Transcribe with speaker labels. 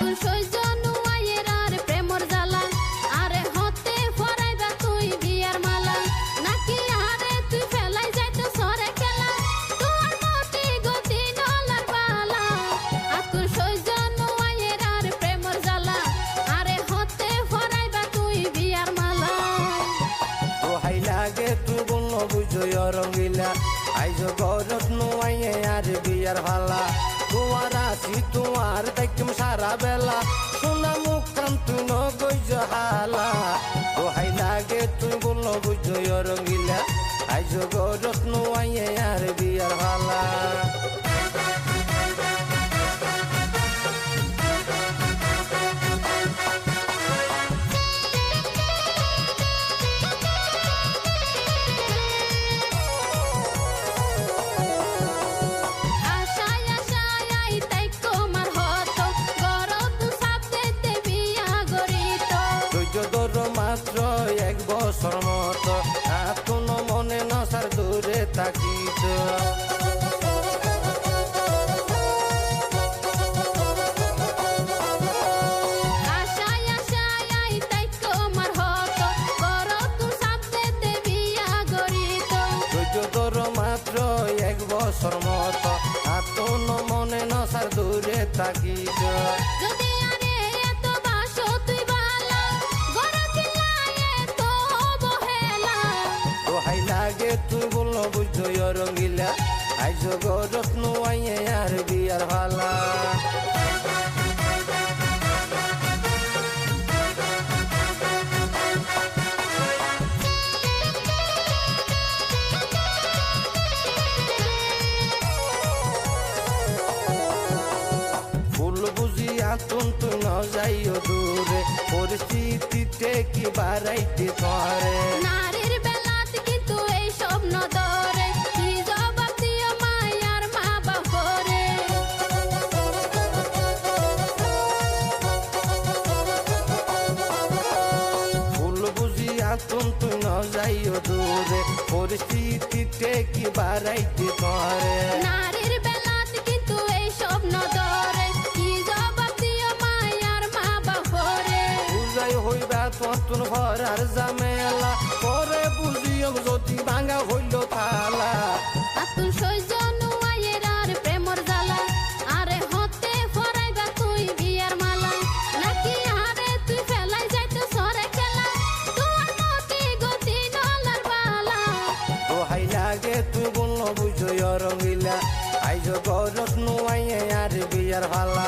Speaker 1: আতুল সহ্য নুয়াইয়ের আর প্রেমর জ্বালা আরে হতে ফরাইবা তুই বিয়ার মালা নাকি আরে তুই ফেলাই যাইতো সরে খেলা তোর মতি গতি নলার বালা আতুল সহ্য নুয়াইয়ের আর প্রেমর জ্বালা আরে হতে ফরাইবা তুই বিয়ার মালা
Speaker 2: দোহাই লাগে তুই বলল বুঝই রঙিলা আইজ গরত নুয়াইয়ে আর বিয়ার ভালা তোমার আসি তোমার দেখম সারা বেলা সোনা মুখ কান তুই নগৈজ হালা দোহাই লাগে তুই বলল বুঝই রঙিলা আইজ গরত নুয়াইয়ে আর বিয়ার ভালা মাত্র এক বছর মতো এতন মনে নসার দূরে তাকিত মাত্র এক বছর মতো এতন মনে নসার দূরে তাকিত লাগে তুই বলল বুঝই রঙিলা আইজ গরত নুয়াইয়ে আর বিয়ার ভালা ফুল বুঝিয়া তুন তুই ন যাইও দূরে পরিস্থিতিতে কি বাড়াইতে ধরে
Speaker 1: নারীর বেলাত কিন্তু এই স্বপ্ন ধরে কি জবাব দিও মায়ার মা বাপরে
Speaker 2: ফুল বুঝিয়া তুন তুই ন যাইও দূরে পরিস্থিতিতে কি বাড়াইতে ধরে
Speaker 1: নারীর বেলাত কিন্তু এই স্বপ্ন ধরে কি জবাব দিও মায়ার মা বাপরে
Speaker 2: বুঝাই হইবা তুন ভরার জামেলা পরে বুঝিও যদি ভাঙা হইল থালা
Speaker 1: আতুল সহ্য নুয়াইয়ের আর প্রেমর জ্বালা আরে হতে ফরাইবা তুই বিয়ার মালা নাকি আরে তুই ফেলাই যাইতো সরে খেলা তোর মতি গতি নলার বালা
Speaker 2: দোহাই লাগে তুই বলল বুঝই রঙিলা আইজ গরত নুয়াইয়ে আর বিয়ার ভালা